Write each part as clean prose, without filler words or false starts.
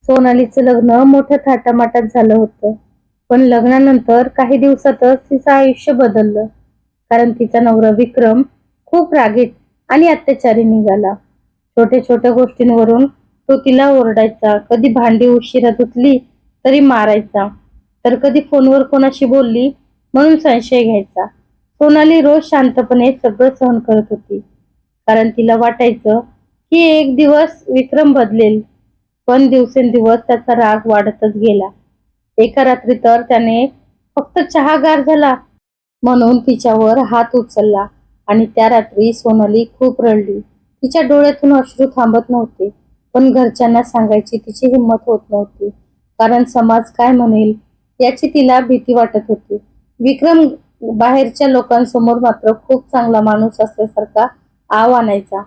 सोनालीचं लग्न मोठ्या थाटामाटात झालं होतं. पण लग्नानंतर काही दिवसातच तिचं आयुष्य बदललं. कारण तिचा नवरा विक्रम खूप रागीट आणि अत्याचारी निघाला. छोट्या छोट्या गोष्टींवरून तो तिला ओरडायचा. कधी भांडी उशिरा धुतली तरी मारायचा, तर कधी फोनवर कोणाशी बोलली म्हणून संशय घ्यायचा. सोनाली रोज शांतपणे सगळं सहन करत होती, कारण तिला वाटायचं की एक दिवस विक्रम बदलेल. पण दिवसेंदिवस त्याचा राग वाढतच गेला. एका रात्री तर त्याने फक्त चहा गार झाला म्हणून तिच्यावर हात उचलला आणि त्या रात्री सोनाली खूप रडली. तिच्या डोळ्यातून अश्रू थांबत नव्हते, पण घरच्यांना सांगायची तिची हिंमत होत नव्हती, कारण समाज काय म्हणेल याची तिला भीती वाटत होती. विक्रम बाहेरच्या लोकांसमोर मात्र खूप चांगला माणूस असल्यासारखा आव आणायचा.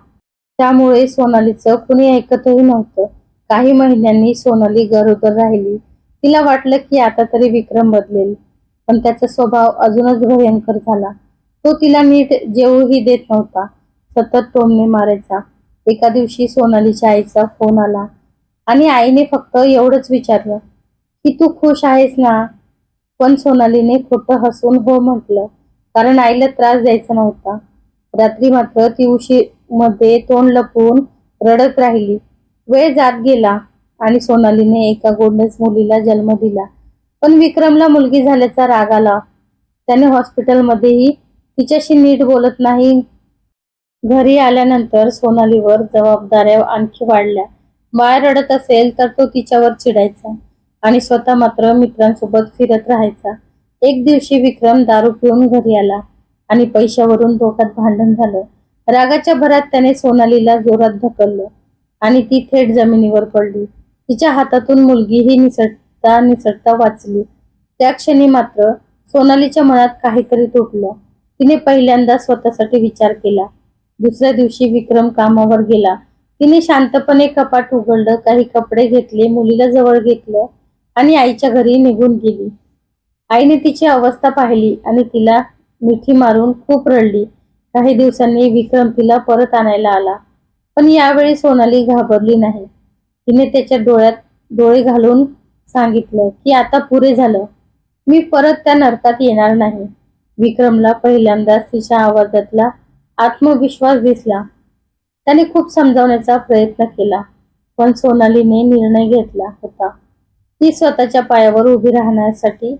त्यामुळे सोनालीचं कुणी ऐकतही नव्हतं. काही महिन्यांनी सोनाली गरोदर राहिली. तिला वाटलं की आता तरी विक्रम बदलेल, पण त्याचा स्वभाव अजूनच भयंकर झाला. तो तिला नीट जेवूही देत नव्हता, सतत टोमणे मारायचा. एका दिवशी सोनालीच्या आईचा फोन आला आणि आईने फक्त एवढंच विचारलं की तू खुश आहेस ना? पण सोनालीने खोटं हसून हो म्हटलं, कारण आईला त्रास द्यायचा नव्हता. रात्री मात्र ती उशी मध्ये तोंड लपवून रडत राहिली. वेळ जात गेला आणि सोनालीने एका गोंडस मुलीला जन्म दिला. पण विक्रमला मुलगी झाल्याचा राग आला. त्याने हॉस्पिटलमध्येही तिच्याशी नीट बोलत नाही. घरी आल्यानंतर सोनालीवर जबाबदाऱ्या आणखी वाढल्या. बाळ रडत असेल तर तो तिच्यावर चिडायचा आणि स्वतः मात्र मित्रांसोबत फिरत राहायचा. एक दिवशी विक्रम दारू पिऊन घरी आला आणि पैशावरून दोघात भांडण झालं. रागाच्या भरात त्याने सोनालीला जोरात ढकललं आणि ती थेट जमिनीवर पडली. तिच्या हातातून मुलगीही निसटता निसटता वाचली. त्या क्षणी मात्र सोनालीच्या मनात काहीतरी तुटलं. तिने पहिल्यांदा स्वतःसाठी विचार केला. दुसऱ्या दिवशी विक्रम कामावर गेला. तिने शांतपणे कपाट उघडलं, काही कपडे घेतले, मुलीला जवळ घेतलं आणि आईच्या घरी निघून गेली. आईने तिची अवस्था पाहिली आणि तिला मिठी मारून खूप रडली. काही दिवसांनी विक्रम तिला परत आणायला आला, पण यावेळी सोनाली घाबरली नाही. तिने त्याच्या डोळ्यात डोळे घालून सांगितलं की आता पुरे झालं, मी परत त्या नरकात येणार नाही. विक्रमला पहिल्यांदाच तिच्या आवाजातला आत्मविश्वास दिसला. त्याने खूप समजावण्याचा प्रयत्न केला, पण सोनालीने निर्णय घेतला होता. ती स्वतःच्या पायावर उभी राहण्यासाठी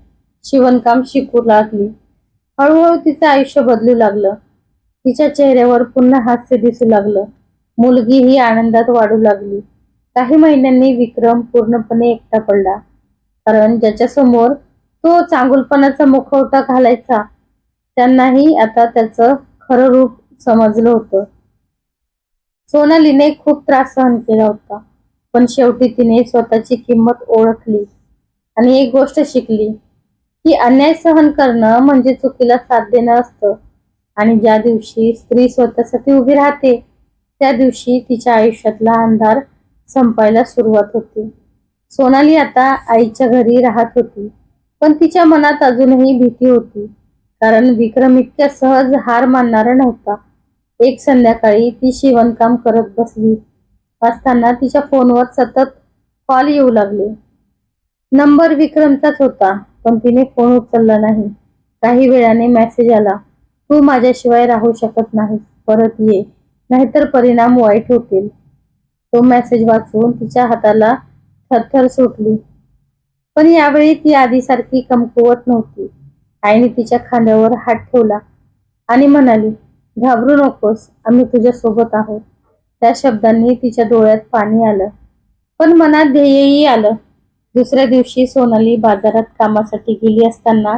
शिवणकाम शिकू लागली. हळूहळू तिचं आयुष्य बदलू लागलं. तिच्या चेहऱ्यावर पुन्हा हास्य दिसू लागलं. मुलगीही आनंदात वाढू लागली. काही महिन्यांनी विक्रम पूर्णपणे एकटा पडला, कारण ज्याच्यासमोर तो चांगुलपणाचा मुखवटा घालायचा त्यांनाही आता त्याचं खरं रूप समजलं होतं. सोनालीने खूप त्रास सहन केला होता, पण शेवटी तिने स्वतःची किंमत ओळखली आणि एक गोष्ट शिकली की अन्याय सहन करणं म्हणजे चुकीला साथ देणं असतं. आणि ज्या दिवशी स्त्री स्वतःसाठी उभी राहते त्या दिवशी तिच्या आयुष्यातला अंधार संपायला सुरुवात होते. सोनाली आता आईच्या घरी राहत होती, पण तिच्या मनात अजूनही भीती होती, कारण विक्रम इतक्या सहज हार मानणारा नव्हता. एक संध्याकाळी ती शिवणकाम करत बसली असताना तिच्या फोनवर सतत कॉल येऊ लागले. नंबर विक्रमचाच होता, पण तिने फोन उचलला नाही. काही वेळाने मेसेज आला, तू माझ्याशिवाय राहू शकत नाहीस, परत ये, नाहीतर परिणाम वाईट होतील. तो मेसेज वाचून तिच्या हाताला थरथर सुटली, पण यावेळी ती आधीसारखी कमकुवत नव्हती. आईने तिच्या खांद्यावर हात ठेवला आणि म्हणाली, घाबरू नकोस, आम्ही तुझ्या सोबत आहोत. त्या शब्दांनी तिच्या डोळ्यात पाणी आलं, पण मनात ध्येयही आलं. दुसऱ्या दिवशी सोनाली बाजारात कामासाठी गेली असताना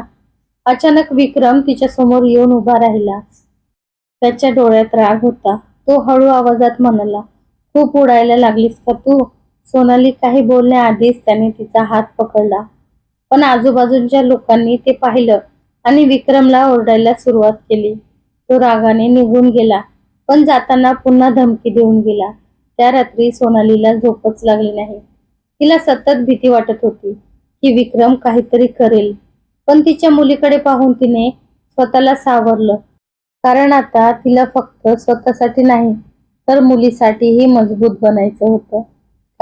अचानक विक्रम तिच्या समोर येऊन उभा राहिला. त्याच्या डोळ्यात राग होता. तो हळू आवाजात म्हणाला, खूप उडायला लागलीस का तू? सोनाली काही बोलण्याआधीच त्याने तिचा हात पकडला, पण आजूबाजूच्या लोकांनी ते पाहिलं आणि विक्रमला ओरडायला सुरुवात केली. तो रागाने निघून गेला, पण जाताना पुन्हा धमकी देऊन गेला. त्या रात्री सोनालीला झोपच लागली नाही. तिला सतत भीती वाटत होती की विक्रम काहीतरी करेल, पण तिच्या मुलीकडे पाहून तिने स्वतःला सावरलं, कारण आता तिला फक्त स्वतःसाठी नाही तर मुलीसाठीही मजबूत बनायचं होतं.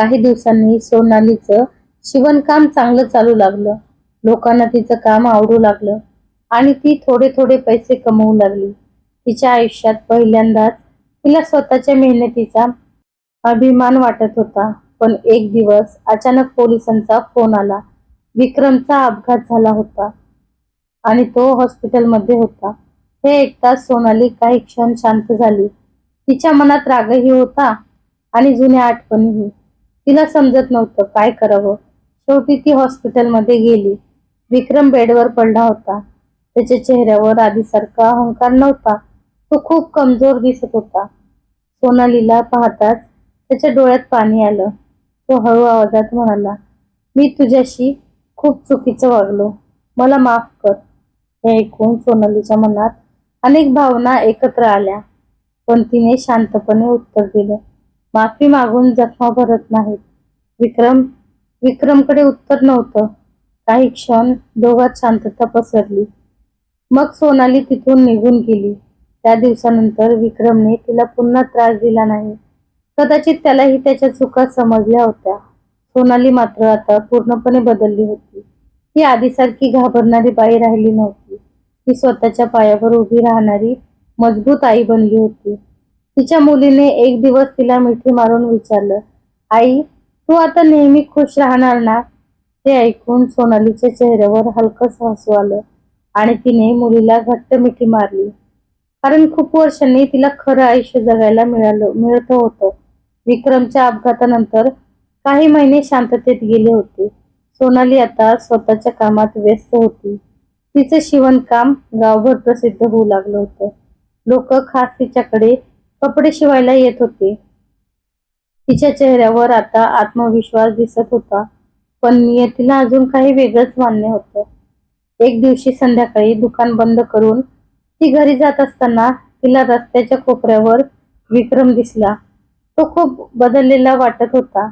काही दिवसांनी सोनालीचं शिवणकाम चांगलं चालू लागलं. लोकांना तिचं काम आवडू लागलं आणि ती थोडे थोडे पैसे कमवू लागली. तिच्या आयुष्यात पहिल्यांदाच तिला स्वतःच्या मेहनतीचा अभिमान वाटत होता. पण एक दिवस अचानक पोलिसांचा फोन आला. विक्रमचा अपघात झाला होता आणि तो हॉस्पिटलमध्ये होता. हे ऐकताच सोनाली काही क्षण शांत झाली. तिच्या मनात रागही होता आणि जुन्या आठवणीही. तिला समजत नव्हतं काय करावं. शेवटी ती हॉस्पिटलमध्ये गेली. विक्रम बेडवर पडला होता. त्याच्या चेहऱ्यावर आधीसारखा अहंकार नव्हता. तो खूप कमजोर दिसत होता. सोनालीला पाहताच त्याच्या डोळ्यात पाणी आलं. तो हळू आवाजात म्हणाला, मी तुझ्याशी खूप चुकीचं वागलो. मला माफ कर. हे ऐकून सोनालीच्या मनात अनेक भावना एकत्र आल्या. पण तिने शांतपणे उत्तर दिलं, माफी मागून जखमा भरत नाहीत. विक्रम विक्रमकडे उत्तर नव्हतं. काही क्षण दोघात शांतता पसरली. मग सोनाली तिथून निघून गेली. त्या दिवसानंतर विक्रमने तिला पुन्हा त्रास दिला नाही. कदाचित त्यालाही त्याच्या चुका समजल्या होत्या. सोनाली मात्र आता पूर्णपणे बदलली होती. ती आधीसारखी घाबरणारी बाई राहिली नव्हती. ती स्वतःच्या पायावर उभी राहणारी मजबूत आई बनली होती. तिच्या मुलीने एक दिवस तिला मिठी मारून विचारलं, आई, तू आता नेहमी खुश राहणार ना? ते ऐकून सोनालीच्या चेहऱ्यावर हलकंसं हसू आलं आणि तिने मुलीला घट्ट मिठी मारली. कारण खूप वर्षांनी तिला खरं आयुष्य जगायला मिळत होतं. विक्रमच्या अपघातानंतर काही महिने शांततेत गेले होते. सोनाली आता स्वतःच्या कामात व्यस्त होती. तिचं शिवणकाम गावभर प्रसिद्ध होऊ लागलं होतं. लोक खास तिच्याकडे कपडे शिवायला येत होते. तिच्या चेहऱ्यावर आता आत्मविश्वास दिसत होता. पण नियतीला अजून काही वेगळंच मान्य होतं. एक दिवशी संध्याकाळी दुकान बंद करून ती घरी जात असताना तिला रस्त्याच्या कोपऱ्यावर विक्रम दिसला. तो खूप बदललेला वाटत होता.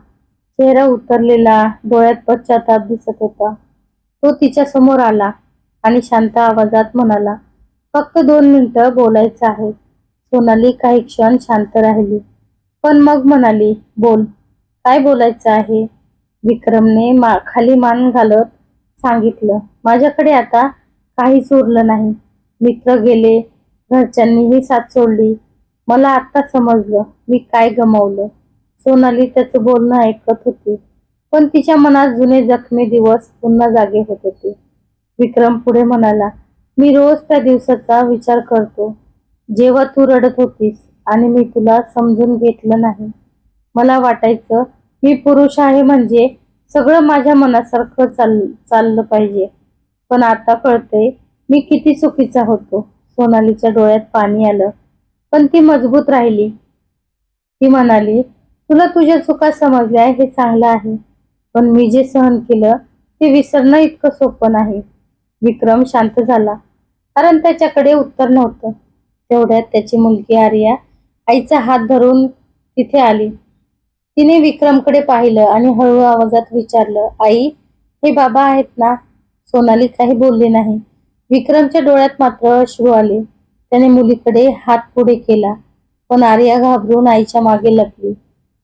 चेहरा उतरलेला, डोळ्यात पश्चाताप दिसत होता. तो तिच्या समोर आला आणि शांत आवाजात म्हणाला, फक्त 2 मिनिटं बोलायचं आहे. सोनाली काही क्षण शांत राहिली. पण मग म्हणाली, बोल, काय बोलायचं आहे? विक्रमने खाली मान घालत सांगितलं, माझ्याकडे आता काहीच उरलं नाही. मित्र गेले, घरच्यांनीही साथ सोडली. मला आता समजलं मी काय गमावलं. सोनाली त्याचं बोलणं ऐकत होती. पण तिच्या मनात जुने जखमी दिवस पुन्हा जागे होत होते. विक्रम पुढे म्हणाला, मी रोज त्या दिवसाचा विचार करतो जेव्हा तू रडत होतीस आणि मी तुला समजून घेतलं नाही. मला वाटायचं मी पुरुष आहे म्हणजे सगळं माझ्या मनासारखं चाललं पाहिजे. पण आता कळतंय मी किती चुकीचा होतो. सोनालीच्या डोळ्यात पाणी आलं. पण ती मजबूत राहिली. ती म्हणाली, तुला तुझ्या चुका समजल्या हे चांगलं आहे. पण मी जे सहन केलं ते विसरणं इतकं सोपं नाही. विक्रम शांत झाला. कारण त्याच्याकडे उत्तर नव्हतं. तेवढ्यात त्याची मुलगी आर्या आईचा हात धरून तिथे आली. तिने विक्रमकडे पाहिलं आणि हळू आवाजात विचारलं, आई, हे बाबा आहेत ना? सोनाली काही बोलली नाही. विक्रमच्या डोळ्यात मात्र अश्रू आले. त्याने मुलीकडे हात पुढे केला. पण आर्या घाबरून आईच्या मागे लपली.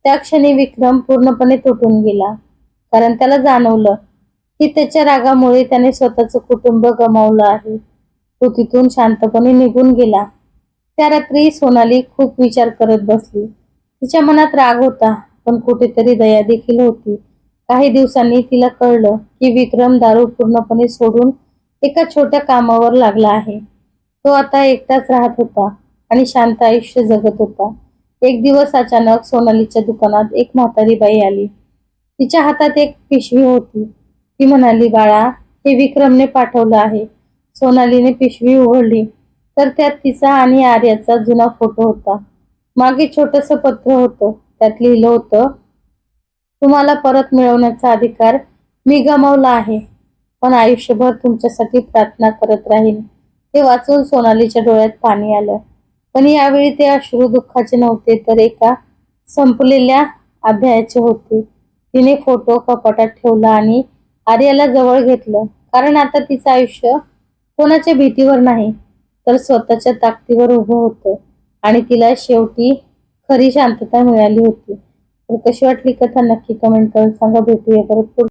त्या क्षणी विक्रम पूर्णपणे तुटून गेला. कारण त्याला जाणवलं की त्याच्या रागामुळे त्याने स्वतःचं कुटुंब गमावलं आहे. तो तिथून शांतपणे निघून गेला. त्या रात्री सोनाली खूप विचार करत बसली. तिच्या मनात राग होता, पण कुठेतरी दया देखील होती. काही दिवसांनी तिला कळलं की विक्रम दारू पूर्णपणे सोडून एका छोट्या कामावर लागला आहे. तो आता एकटाच राहत होता आणि शांत आयुष्य जगत होता. एक दिवस अचानक सोनालीच्या दुकानात एक म्हातारी बाई आली. तिच्या हातात एक पिशवी होती. ती म्हणाली, बाळा, हे विक्रमने पाठवलं आहे. सोनालीने पिशवी उघडली तर त्यात तिचा आणि आर्याचा जुना फोटो होता. मागे छोटंसं पत्र होतं. त्यात लिहिलं होतं, तुम्हाला परत मिळवण्याचा अधिकार मी गमावला आहे, पण आयुष्यभर तुमच्यासाठी प्रार्थना करत राहीन. ते वाचून सोनालीच्या डोळ्यात पाणी आलं. पण यावेळी ते अश्रू दुःखाचे नव्हते, तर एका संपलेल्या अध्यायाचे होते. तिने फोटो कपाटात ठेवला आणि आर्याला जवळ घेतलं. कारण आता तिचं आयुष्य कोणाच्या भीतीवर नाही, तर स्वतःच्या ताकदीवर उभं होतं आणि तिला शेवटी खरी शांतता मिळाली होती. तर कशी वाटली कथा नक्की कमेंट करून सांगा. भेटूया परत